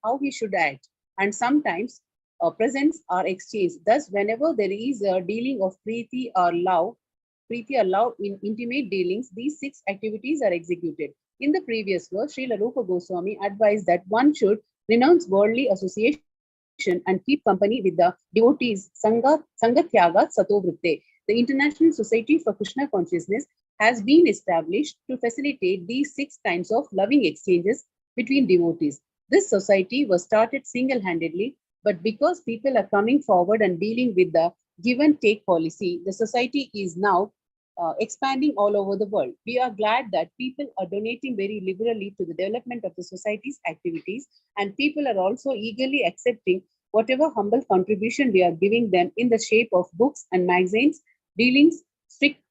how he should act, and sometimes presents are exchanged. Thus, whenever there is a dealing of Preeti or love in intimate dealings, these six activities are executed. In the previous verse, Srila Rupa Goswami advised that one should renounce worldly association and keep company with the devotees. Sangatyaga Satovritte. The International Society for Krishna Consciousness has been established to facilitate these six kinds of loving exchanges between devotees. This society was started single handedly, but because people are coming forward and dealing with the give and take policy, the society is now expanding all over the world. We are glad that people are donating very liberally to the development of the society's activities, and people are also eagerly accepting whatever humble contribution we are giving them in the shape of books and magazines, dealings, strict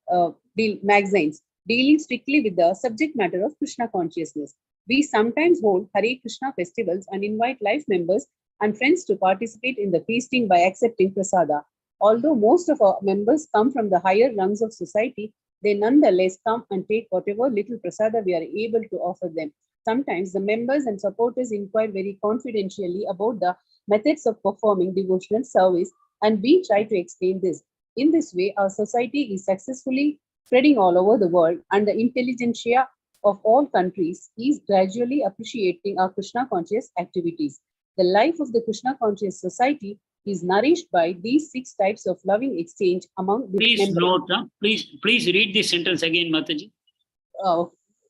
magazines, dealing strictly with the subject matter of Krishna consciousness. We sometimes hold Hare Krishna festivals and invite life members and friends to participate in the feasting by accepting prasada. Although most of our members come from the higher rungs of society, they nonetheless come and take whatever little prasada we are able to offer them. Sometimes the members and supporters inquire very confidentially about the methods of performing devotional service, and we try to explain this. In this way, our society is successfully spreading all over the world, and the intelligentsia of all countries is gradually appreciating our Krishna conscious activities. The life of the Krishna conscious society is nourished by these six types of loving exchange among the members. Note, please read this sentence again, Mataji.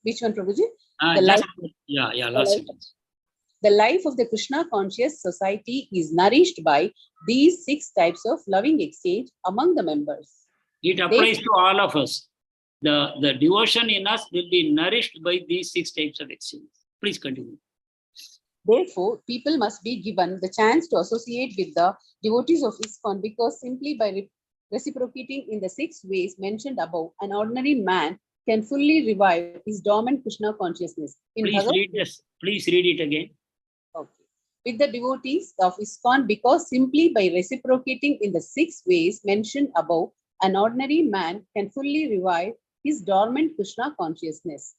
Which one, Prabhuji? Last sentence. The life of the Krishna conscious society is nourished by these six types of loving exchange among the members. It applies to all of us. The devotion in us will be nourished by these six types of exchange. Please continue. Therefore, people must be given the chance to associate with the devotees of ISKCON, because simply by reciprocating in the six ways mentioned above, an ordinary man can fully revive his dormant Krishna consciousness. Please read it again. Okay. With the devotees of ISKCON, because simply by reciprocating in the six ways mentioned above, an ordinary man can fully revive his dormant Krishna consciousness.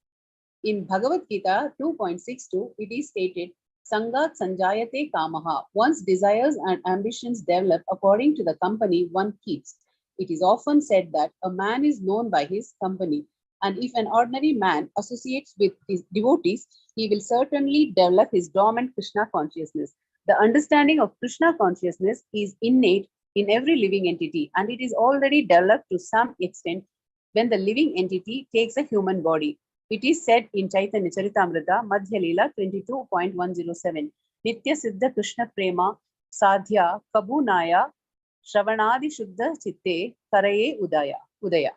In Bhagavad Gita 2.62, it is stated, Sangat Sanjayate Kamaha. One's desires and ambitions develop according to the company one keeps. It is often said that a man is known by his company, and if an ordinary man associates with his devotees, he will certainly develop his dormant Krishna consciousness. The understanding of Krishna consciousness is innate in every living entity, and it is already developed to some extent when the living entity takes a human body. It is said in Chaitanya Charitamrita, Madhya Leela 22.107, Nitya Siddha Krishna Prema Sadhya Kabunaya Shravanadi Shuddha Chitte Karaye Udaya.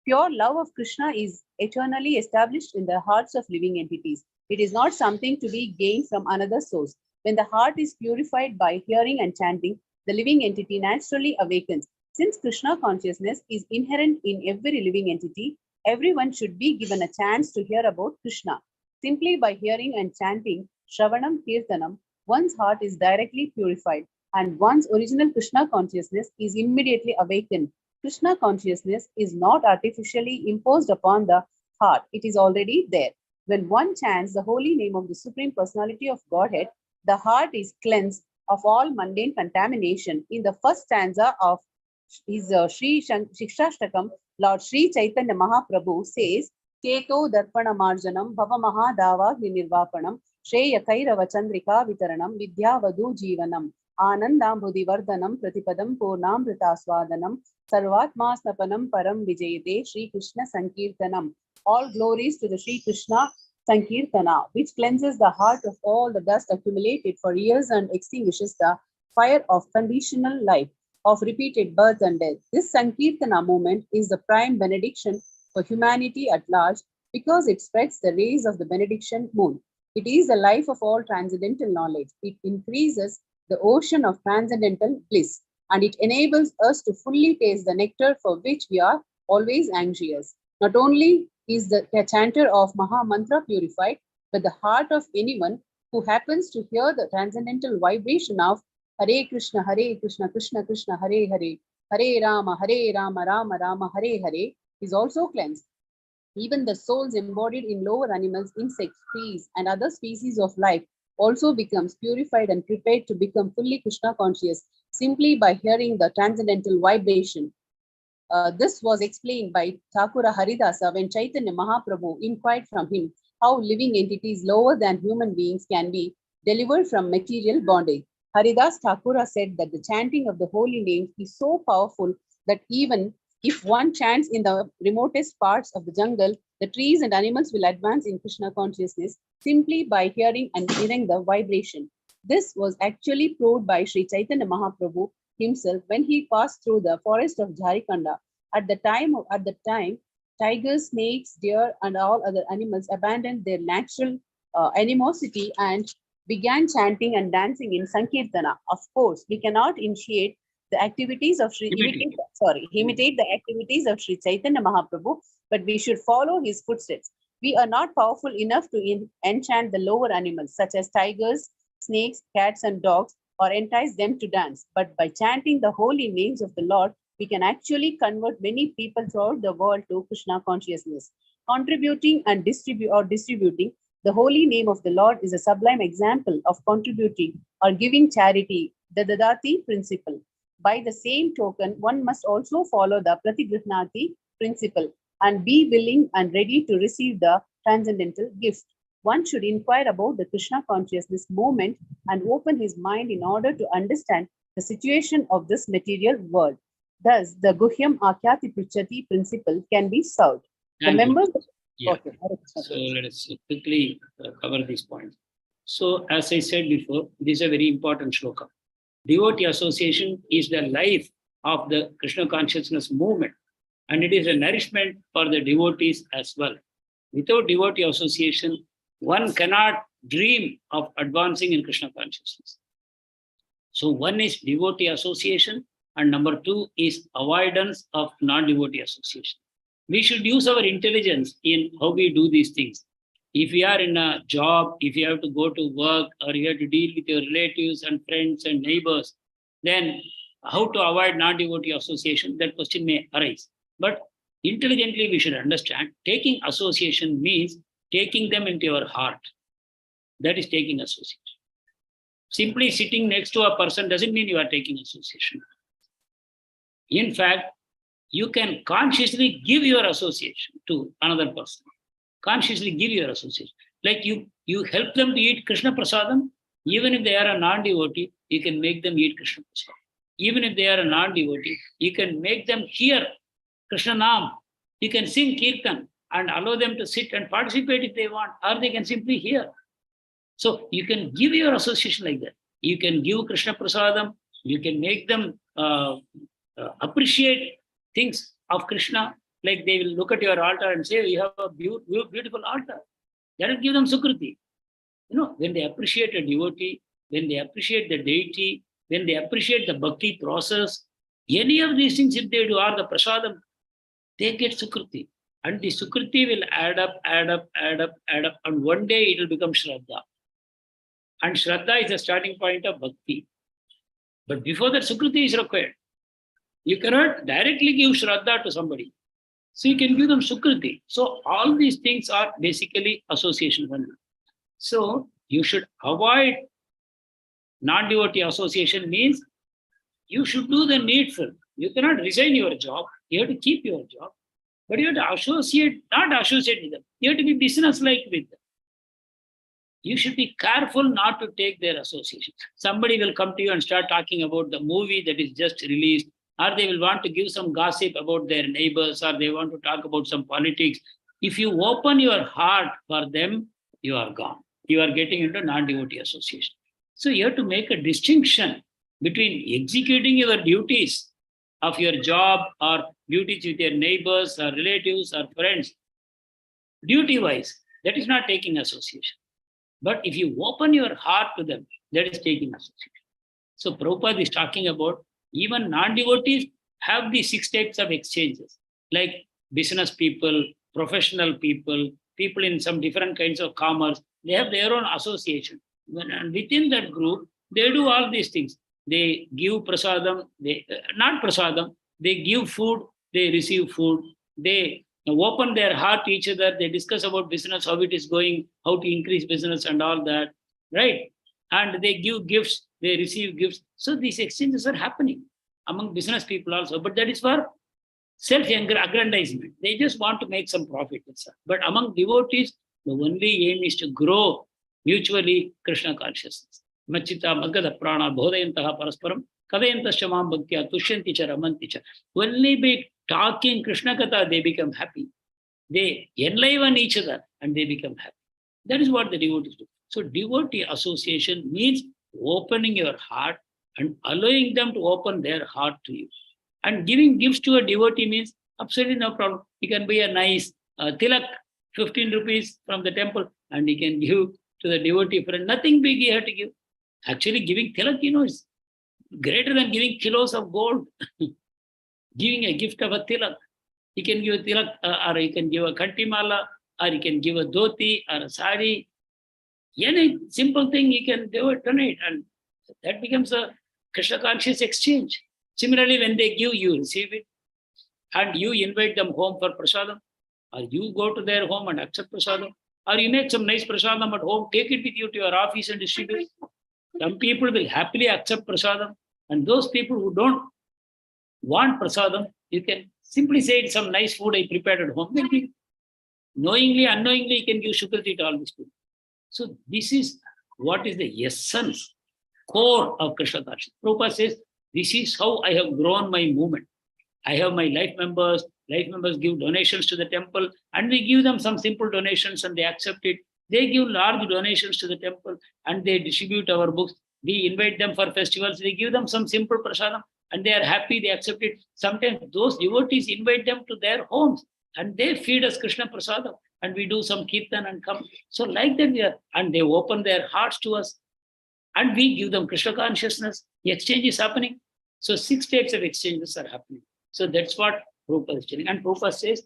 Pure love of Krishna is eternally established in the hearts of living entities. It is not something to be gained from another source. When the heart is purified by hearing and chanting, the living entity naturally awakens. Since Krishna consciousness is inherent in every living entity, everyone should be given a chance to hear about Krishna. Simply by hearing and chanting Shravanam Kirtanam, one's heart is directly purified and one's original Krishna consciousness is immediately awakened. Krishna consciousness is not artificially imposed upon the heart. It is already there. When one chants the holy name of the Supreme Personality of Godhead, the heart is cleansed of all mundane contamination. In the first stanza of his Sri Shikshashtakam, Lord Sri Chaitanya Mahaprabhu says, Keto Darpana Marjanam Bhava Mahadava Nirvapanam Shreya Kairava Chandrika Vitaranam Vidya Vadu Jivanam Anandam Budhivardhanam Pratipadam Purnamrita Swadanam Sarvatma Snapanam Param Vijayate Sri Krishna Sankirtanam. All glories to the Sri Krishna Sankirtana, which cleanses the heart of all the dust accumulated for years and extinguishes the fire of conditional life, of repeated birth and death. This Sankirtana movement is the prime benediction for humanity at large because it spreads the rays of the benediction moon. It is the life of all transcendental knowledge. It increases the ocean of transcendental bliss, and it enables us to fully taste the nectar for which we are always anxious. Not only is the chanter of Maha Mantra purified, but the heart of anyone who happens to hear the transcendental vibration of Hare Krishna, Krishna Krishna, Hare Hare, Hare Rama, Rama Rama, Hare Hare is also cleansed. Even the souls embodied in lower animals, insects, trees, and other species of life also becomes purified and prepared to become fully Krishna conscious simply by hearing the transcendental vibration. This was explained by Thakura Haridasa when Chaitanya Mahaprabhu inquired from him how living entities lower than human beings can be delivered from material bondage. Haridas Thakura said that the chanting of the holy names is so powerful that even if one chants in the remotest parts of the jungle, the trees and animals will advance in Krishna consciousness simply by hearing and hearing the vibration. This was actually proved by Sri Chaitanya Mahaprabhu himself when he passed through the forest of Jharikanda. At the time, tigers, snakes, deer, and all other animals abandoned their natural animosity and began chanting and dancing in Sankirtana. Of course, we cannot initiate the activities of imitate the activities of Sri Chaitanya Mahaprabhu, but we should follow his footsteps. We are not powerful enough to enchant the lower animals, such as tigers, snakes, cats, and dogs, or entice them to dance. But by chanting the holy names of the Lord, we can actually convert many people throughout the world to Krishna consciousness. Contributing and distributing the holy name of the Lord is a sublime example of contributing or giving charity, the Dadati principle. By the same token, one must also follow the Pratigrihnati principle and be willing and ready to receive the transcendental gift. One should inquire about the Krishna consciousness movement and open his mind in order to understand the situation of this material world. Thus, the Guhyam Akyati Prichati principle can be solved. The Thank you. members. Yeah. Okay. So let us quickly cover these points. So as I said before, this is a very important shloka. Devotee association is the life of the Krishna consciousness movement, and it is a nourishment for the devotees as well. Without devotee association, one cannot dream of advancing in Krishna consciousness. So one is devotee association, and number two is avoidance of non-devotee association. We should use our intelligence in how we do these things. If we are in a job, if you have to go to work, or you have to deal with your relatives and friends and neighbors, then how to avoid non-devotee association, that question may arise. But intelligently we should understand, taking association means taking them into your heart. That is taking association. Simply sitting next to a person doesn't mean you are taking association. In fact, you can consciously give your association to another person. Consciously give your association. Like you help them to eat Krishna Prasadam, even if they are a non-devotee, you can make them eat Krishna Prasadam. Even if they are a non-devotee, you can make them hear Krishna Nam. You can sing Kirtan and allow them to sit and participate if they want, or they can simply hear. So you can give your association like that. You can give Krishna Prasadam, you can make them appreciate things of Krishna, like they will look at your altar and say, you have a beautiful altar. That will give them Sukriti. You know, when they appreciate a devotee, when they appreciate the deity, when they appreciate the bhakti process, any of these things, if they do, or the prasadam, they get Sukriti. And the Sukriti will add up, and one day it will become Shraddha. And Shraddha is the starting point of bhakti. But before that, Sukriti is required. You cannot directly give Shraddha to somebody. So you can give them Sukriti. So all these things are basically association. So you should avoid non-devotee association means you should do the needful. You cannot resign your job. You have to keep your job. But you have to not associate with them. You have to be business-like with them. You should be careful not to take their association. Somebody will come to you and start talking about the movie that is just released, or they will want to give some gossip about their neighbors, or they want to talk about some politics. If you open your heart for them, you are gone. You are getting into non-devotee association. So you have to make a distinction between executing your duties of your job or duties with your neighbors or relatives or friends, duty-wise, that is not taking association. But if you open your heart to them, that is taking association. So Prabhupada is talking about even non-devotees have these 6 types of exchanges, like business people, professional people, people in some different kinds of commerce. They have their own association. And within that group, they do all these things. They give prasadam, not prasadam, they give food, they receive food, they open their heart to each other, they discuss about business, how it is going, how to increase business and all that. right? And they give gifts, they receive gifts. So these exchanges are happening among business people also, but that is for self-aggrandizement. They just want to make some profit. But among devotees, the only aim is to grow mutually Krishna consciousness. Machita Magada Prana Bodhayantaha Parasparam Kadayantascha Mam Bhaktya Tushyanti Cha Ramanti Cha. Only by talking Krishna Katha, they become happy. They enliven each other and they become happy. That is what the devotees do. So devotee association means opening your heart and allowing them to open their heart to you. And giving gifts to a devotee means absolutely no problem. He can be a nice tilak, 15 rupees from the temple, and he can give to the devotee friend. Nothing big he had to give. Actually, giving tilak, is greater than giving kilos of gold. Giving a gift of a tilak. He can give a tilak, or he can give a kantimala, or he can give a dhoti or a sari. Any simple thing he can do it, donate, and that becomes a Krishna conscious exchange. Similarly, when they give, you receive it, and you invite them home for prasadam, or you go to their home and accept prasadam, or you make some nice prasadam at home, take it with you to your office and distribute it. Some people will happily accept prasadam, and those people who don't want prasadam, you can simply say it's some nice food I prepared at home. Knowingly, unknowingly, you can give shukrati to all these people. So this is what is the essence, core of Krishna consciousness. Prabhupada says, this is how I have grown my movement. I have my life members give donations to the temple, and we give them some simple donations and they accept it. They give large donations to the temple and they distribute our books. We invite them for festivals, we give them some simple prasadam and they are happy, they accept it. Sometimes those devotees invite them to their homes and they feed us Krishna prasadam and we do some kirtan and come. So like that, and they open their hearts to us and we give them Krishna consciousness. The exchange is happening. So 6 types of exchanges are happening. So that's what Prabhupada is telling. And Prabhupada says,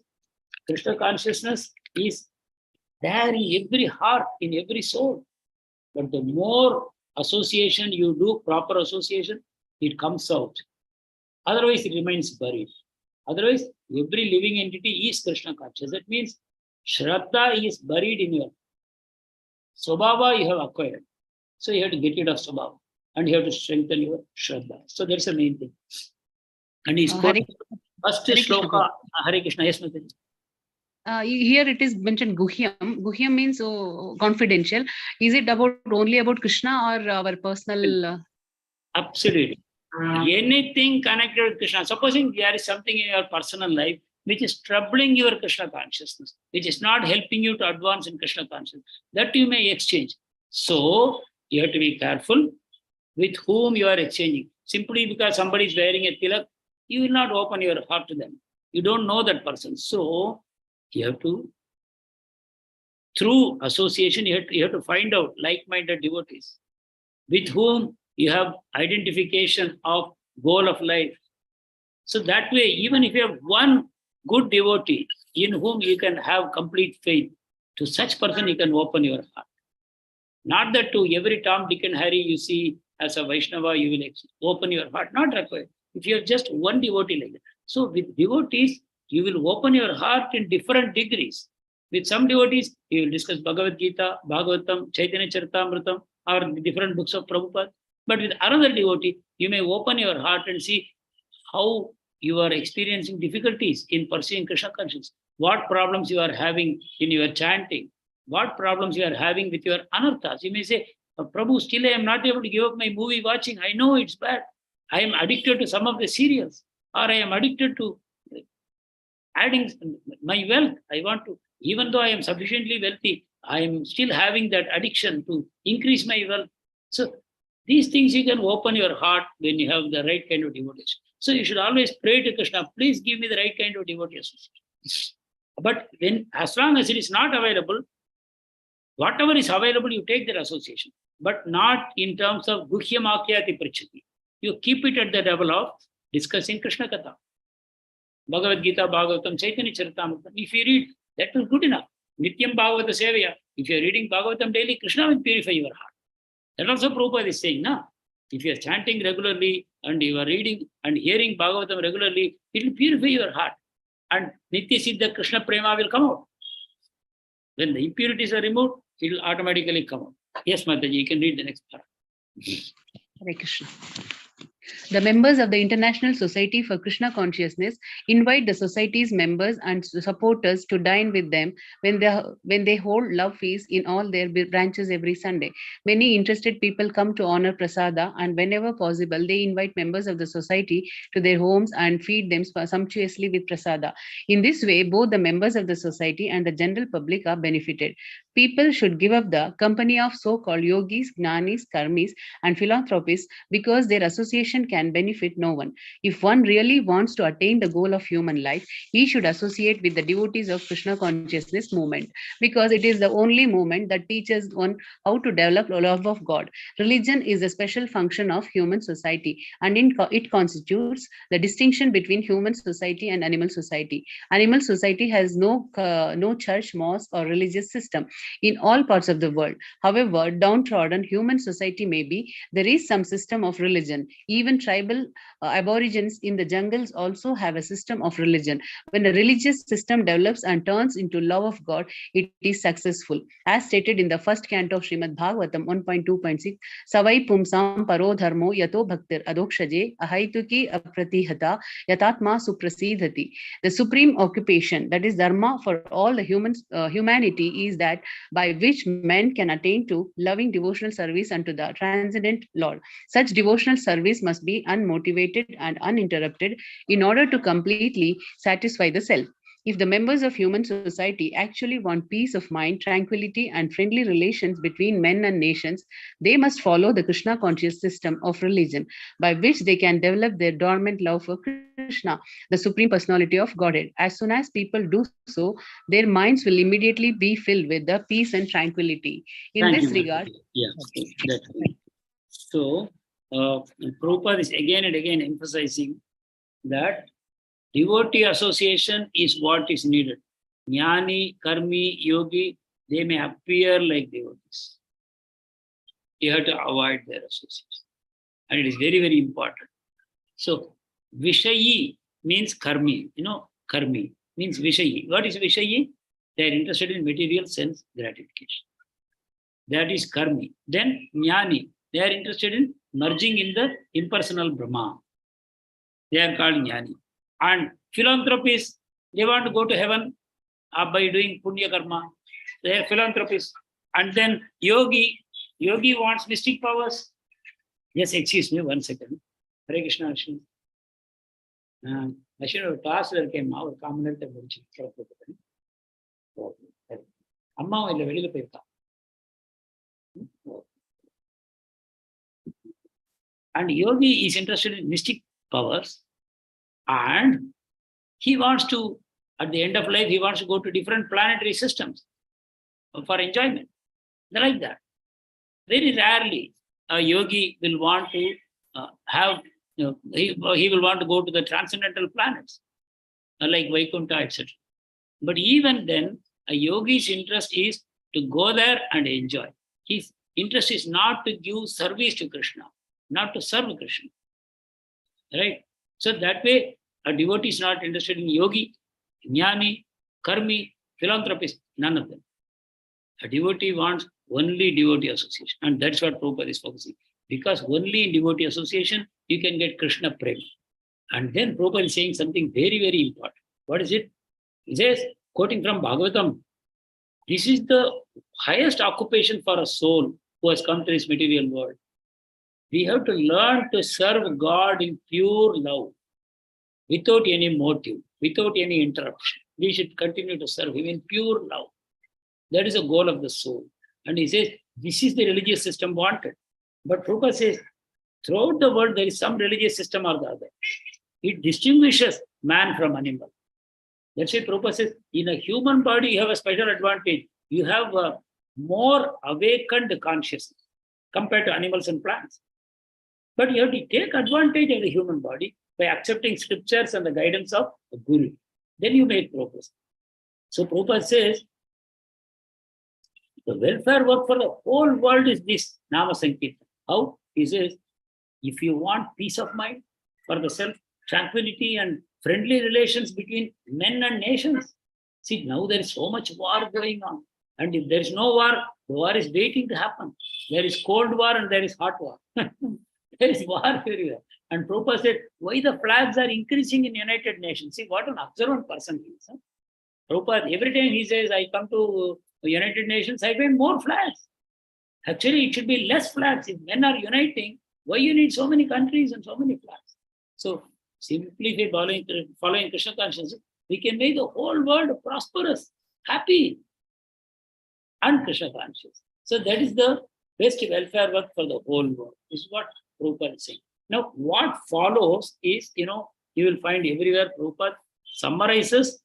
Krishna consciousness is there in every heart, in every soul. But the more association you do, proper association, it comes out. Otherwise, it remains buried. Otherwise, every living entity is Krishna conscious. That means Shraddha is buried in your Swabhava you have acquired. So you have to get rid of Swabhava and you have to strengthen your Shraddha. So that's the main thing. And he's got first shloka, Hare Krishna. Yes, Mataji. Here it is mentioned Guhyam. Guhyam means confidential. Is it only about Krishna or our personal? Absolutely. Anything connected with Krishna. Supposing there is something in your personal life which is troubling your Krishna consciousness, which is not helping you to advance in Krishna consciousness, that you may exchange. So you have to be careful with whom you are exchanging. Simply because somebody is wearing a tilak, you will not open your heart to them. You don't know that person. So you have to, through association, you have to find out like-minded devotees with whom you have identification of goal of life. So that way, even if you have one good devotee in whom you can have complete faith, to such person you can open your heart. Not that to every Tom, Dick and Harry you see as a Vaishnava, you will open your heart. Not required. If you have just one devotee like that. So with devotees, you will open your heart in different degrees. With some devotees, you will discuss Bhagavad Gita, Bhagavatam, Chaitanya Charitamrita, or the different books of Prabhupada. But with another devotee, you may open your heart and see how you are experiencing difficulties in pursuing Krishna consciousness, what problems you are having in your chanting, what problems you are having with your anarthas. You may say, Prabhu, still I am not able to give up my movie watching. I know it's bad. I am addicted to some of the serials, or I am addicted to adding my wealth. I want to, even though I am sufficiently wealthy, I am still having that addiction to increase my wealth. So these things you can open your heart when you have the right kind of devotees. So you should always pray to Krishna, please give me the right kind of devotees. But when, as long as it is not available, whatever is available, you take that association, but not in terms of Guhyam Akyati Prichati. You keep it at the level of discussing Krishna Katha. Bhagavad Gita, Bhagavatam, Chaitanya Charitamrita. If you read, that will good enough. Nityam Bhagavata Sevaya. If you are reading Bhagavatam daily, Krishna will purify your heart. That also Prabhupada is saying, no? If you are chanting regularly and you are reading and hearing Bhagavatam regularly, it will purify your heart. And Nitya Siddha Krishna Prema will come out. When the impurities are removed, it will automatically come out. Yes, Mataji, you can read the next part. Hare Krishna. The members of the International Society for Krishna Consciousness invite the society's members and supporters to dine with them when they hold love feasts in all their branches every Sunday. Many interested people come to honor prasada, and whenever possible, they invite members of the society to their homes and feed them sumptuously with prasada. In this way, both the members of the society and the general public are benefited. People should give up the company of so-called yogis, jnanis, karmis, and philanthropists because their association can benefit no one. If one really wants to attain the goal of human life, he should associate with the devotees of Krishna consciousness movement because it is the only movement that teaches one how to develop love of God. Religion is a special function of human society, and it constitutes the distinction between human society and animal society. Animal society has no church, mosque, or religious system in all parts of the world. However, downtrodden human society may be, there is some system of religion. Even tribal aborigines in the jungles also have a system of religion. When a religious system develops and turns into love of God, it is successful. As stated in the first canto of Srimad Bhagavatam 1.2.6, Savai Pumsam Paro Dharmo Yato Bhaktir Adokshaje Ahaituki Apratihata Yatatma Suprasidhati. The supreme occupation, that is dharma for all the humanity, is that by which men can attain to loving devotional service unto the transcendent Lord. Such devotional service must be unmotivated and uninterrupted in order to completely satisfy the self. If the members of human society actually want peace of mind, tranquility, and friendly relations between men and nations, they must follow the Krishna conscious system of religion by which they can develop their dormant love for Krishna, the Supreme Personality of Godhead. As soon as people do so, their minds will immediately be filled with the peace and tranquility. In Thank this you, regard, Mataji. Yeah, that's good. So, Prabhupada is again and again emphasizing that devotee association is what is needed. Jnani, karmi, yogi, they may appear like devotees. You have to avoid their association. And it is very, very important. So, Vishayi means karmi. Karmi means Vishayi. What is Vishayi? They are interested in material sense gratification. That is karmi. Then jnani. They are interested in merging in the impersonal Brahma. They are called jnani. And philanthropists, they want to go to heaven by doing punya karma. They are philanthropists. And then yogi wants mystic powers. Yes, excuse me, 1 second. Hare Krishna, Ashwin. Ashwin, class came out, common அம்மாவும் இல்லை வெளியில போயிருக்கா. And yogi is interested in mystic powers, and he wants to, at the end of life, he wants to go to different planetary systems for enjoyment. They like that. Very rarely a yogi will want to he will want to go to the transcendental planets like Vaikuntha, etc. But even then, a yogi's interest is to go there and enjoy. His interest is not to give service to Krishna, not to serve Krishna. Right? So that way, a devotee is not interested in yogi, jnani, karmi, philanthropist, none of them. A devotee wants only devotee association. And that's what Prabhupada is focusing. Because only in devotee association, you can get Krishna prema. And then Prabhupada is saying something very, very important. What is it? He says, quoting from Bhagavatam, this is the highest occupation for a soul who has come to this material world. We have to learn to serve God in pure love, without any motive, without any interruption. We should continue to serve Him in pure love. That is the goal of the soul. And he says, this is the religious system wanted. But Prabhupada says, throughout the world, there is some religious system or the other. It distinguishes man from animal. That's why Prabhupada says, in a human body, you have a special advantage. You have a more awakened consciousness compared to animals and plants. But you have to take advantage of the human body by accepting scriptures and the guidance of the Guru. Then you make progress. So Prabhupada says, the welfare work for the whole world is this Nama Sankirtan. How? He says, if you want peace of mind for the self, tranquility and friendly relations between men and nations. See, now there is so much war going on. And if there is no war, The war is waiting to happen. There is cold war and there is hot war. There is war everywhere. And Prabhupada said, why the flags are increasing in United Nations? See, what an observant person he is. Huh? Prabhupada, every time he says, I come to United Nations, I find more flags. Actually, it should be less flags. If men are uniting, why you need so many countries and so many flags? So, simply following Krishna consciousness, we can make the whole world prosperous, happy, and Krishna conscious. So that is the best welfare work for the whole world. This is what Prabhupada is saying. Now, what follows is, you will find everywhere Prabhupada summarizes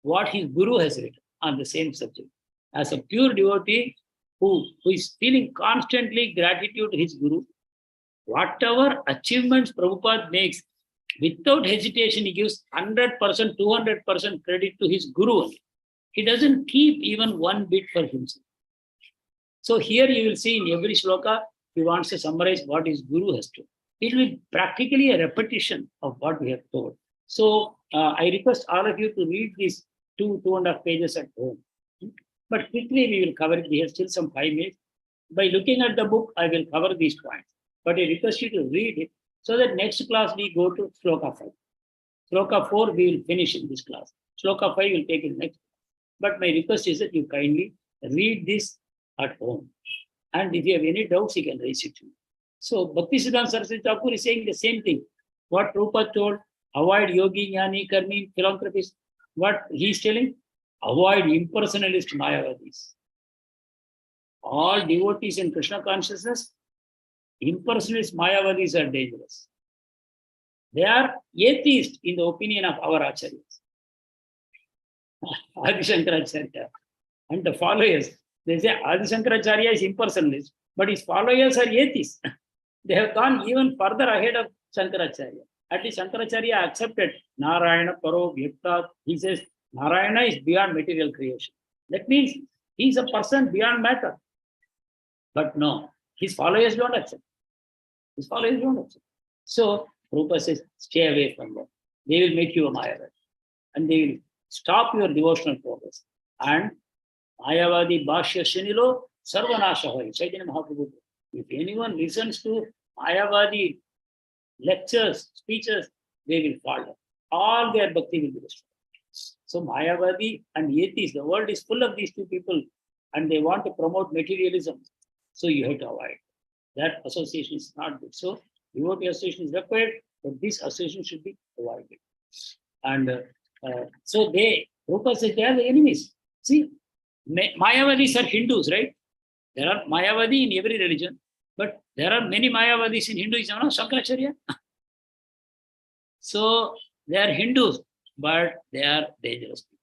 what his guru has written on the same subject. As a pure devotee who is feeling constantly gratitude to his guru, whatever achievements Prabhupada makes, without hesitation, he gives 100%, 200% credit to his guru. He doesn't keep even one bit for himself. So here you will see in every sloka, he wants to summarize what his guru has told. It will be practically a repetition of what we have told. So I request all of you to read these 2.5 pages at home. But quickly we will cover it. We have still some 5 minutes. By looking at the book, I will cover these points. But I request you to read it so that next class we go to Sloka 5. Sloka 4 we will finish in this class. Sloka 5 will take it next. But my request is that you kindly read this at home. And if you have any doubts, you can raise it to me. So Bhaktisiddhanta Saraswati Thakur is saying the same thing. What Prabhupada told, avoid yogi, jnani, karmi, philanthropist. What he is telling, avoid impersonalist Mayavadis. All devotees in Krishna consciousness, impersonalist Mayavadis are dangerous. They are atheists in the opinion of our acharyas. Adi Shankaracharya and the followers, they say Adi Shankaracharya is impersonalist, but his followers are atheists. They have gone even further ahead of Shankaracharya. At least Shankaracharya accepted Narayana Paro Vyakta. He says Narayana is beyond material creation. That means he is a person beyond matter. But no, his followers don't accept. His followers don't accept. So Prabhupada says, stay away from them. They will make you a Mayavadi. And they will stop your devotional progress. And Mayavadi Bhashya Shinilo Sarvanasha Hoy. Chaitanya Mahaprabhu. If anyone listens to Mayavadi lectures, speeches, they will fall down. All their bhakti will be destroyed. So Mayavadi and atheists, the world is full of these two people and they want to promote materialism. So you have to avoid. That association is not good. So devotee association is required, but this association should be avoided. And so Prabhupada says they are the enemies. See, Mayavadis are Hindus, right? There are Mayavadi in every religion, but there are many Mayavadis in Hinduism, no? Shankaracharya. So they are Hindus, but they are dangerous people.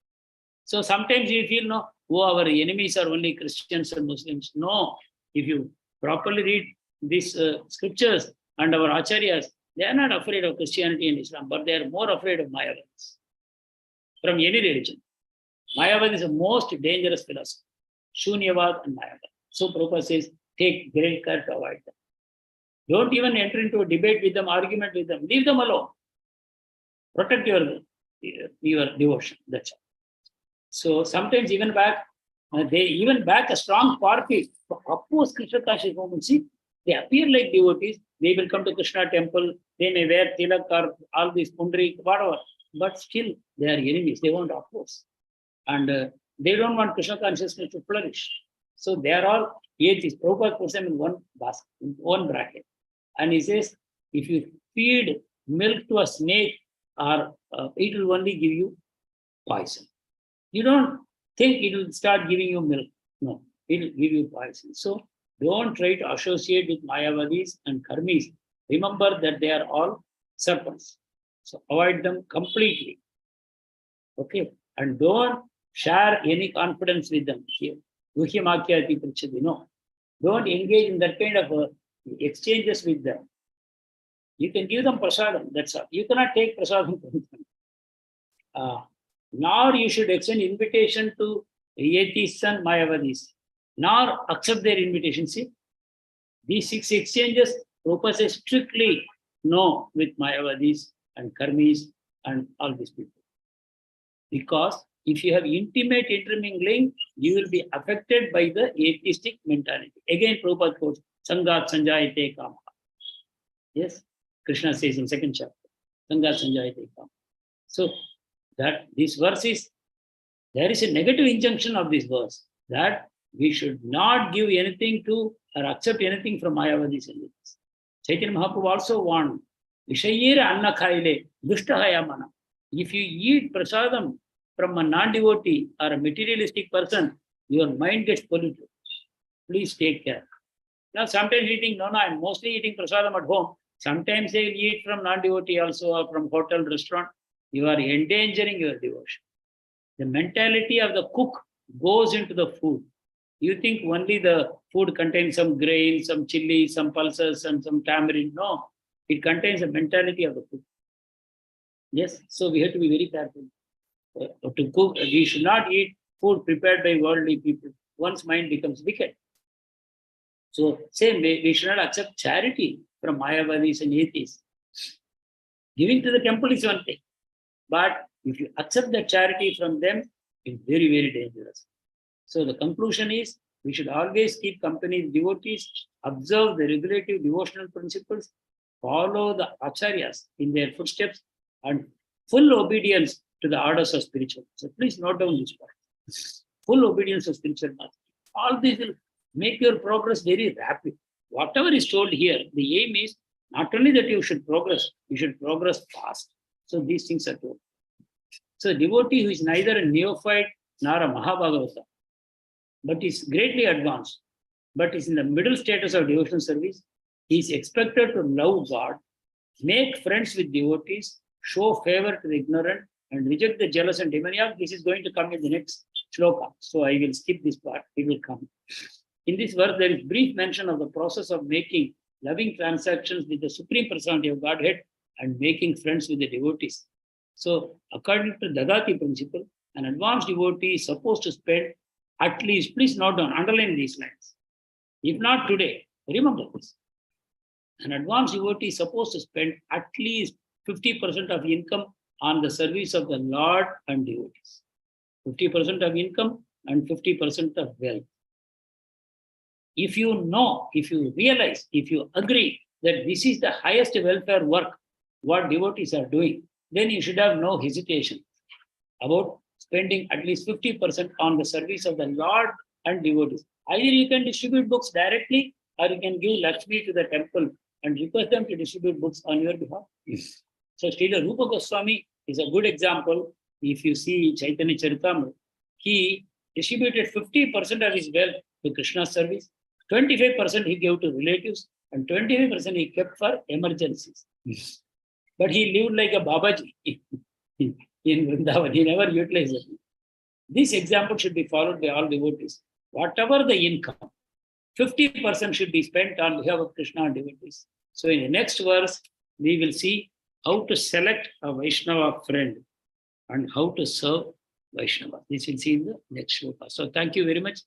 So sometimes you feel, no, our enemies are only Christians and Muslims. No, if you properly read these scriptures and our acharyas, they are not afraid of Christianity and Islam, but they are more afraid of Mayavadis from any religion. Mayavad is the most dangerous philosophy. Shunyavad and Mayavad. So Prabhupada says, take great care to avoid them. Don't even enter into a debate with them, argument with them. Leave them alone. Protect your devotion. That's all. So sometimes even back, they even back a strong party to oppose Krishna conscious movement. See, they appear like devotees. They will come to Krishna temple. They may wear tilak or all these pundri, whatever. But still, they are enemies. They won't oppose. And they don't want Krishna consciousness to flourish. So they are all atheists. Prabhupada puts them in one basket, in one bracket. And he says, if you feed milk to a snake, it will only give you poison. You don't think it will start giving you milk. No, it will give you poison. So don't try to associate with Mayavadis and Karmis. Remember that they are all serpents. So avoid them completely. Okay. And don't share any confidence with them. No. Don't engage in that kind of exchanges with them. You can give them prasadam, that's all. You cannot take prasadam from them. Nor you should extend invitation to atheists and Mayavadis. Nor accept their invitation. See, these 6 exchanges, Prabhupada says strictly no with Mayavadis and Karmis and all these people. Because If you have intimate intermingling, you will be affected by the atheistic mentality. Again, Prabhupada quotes, Sangat Sanjayate Kama. Yes, Krishna says in second chapter, Sangat Sanjayate Kama. So that this verse is, there is a negative injunction of this verse that we should not give anything to or accept anything from Mayavadis and Vedas. Chaitanya Mahaprabhu also warned, Vishayera Anna Khaile, Dushtahaya Mana. If you eat prasadam from a non-devotee or a materialistic person, your mind gets polluted. Please take care. Now, sometimes we think, no, I'm mostly eating prasadam at home. Sometimes they eat from non-devotee also or from hotel, restaurant. You are endangering your devotion. The mentality of the cook goes into the food. You think only the food contains some grain, some chili, some pulses, and some tamarind. No, it contains the mentality of the food. Yes, so we have to be very careful. To cook, we should not eat food prepared by worldly people. One's mind becomes wicked. So, same way, we should not accept charity from Mayavadis and atheists. Giving to the temple is one thing. But if you accept the charity from them, it's very, very dangerous. So the conclusion is, we should always keep company with devotees, observe the regulative devotional principles, follow the acharyas in their footsteps, and full obedience to the orders of spiritual. So please note down this point. Full obedience of spiritual master. All this will make your progress very rapid. Whatever is told here, the aim is not only that you should progress fast. So these things are told. So a devotee who is neither a neophyte nor a Mahabhagavata, but is greatly advanced, but is in the middle status of devotional service, he is expected to love God, make friends with devotees, show favor to the ignorant, and reject the jealous and demoniac. This is going to come in the next shloka. So I will skip this part. It will come. In this verse, there is brief mention of the process of making loving transactions with the Supreme Personality of Godhead and making friends with the devotees. So, according to Dadati principle, an advanced devotee is supposed to spend at least, please note down, underline these lines. If not today, remember this. An advanced devotee is supposed to spend at least 50% of income on the service of the Lord and devotees. 50% of income and 50% of wealth. If you know, if you realize, if you agree that this is the highest welfare work what devotees are doing, then you should have no hesitation about spending at least 50% on the service of the Lord and devotees. Either you can distribute books directly, or you can give Lakshmi to the temple and request them to distribute books on your behalf. So Srila Rupa Goswami is a good example. If you see Chaitanya Charitamrita, he distributed 50% of his wealth to Krishna's service, 25% he gave to relatives, and 25% he kept for emergencies. But he lived like a Babaji in Vrindavan. He never utilized it. This example should be followed by all devotees. Whatever the income, 50% should be spent on behalf of Krishna and devotees. So in the next verse, we will see how to select a Vaishnava friend and how to serve Vaishnava. This we'll see in the next shloka. So thank you very much.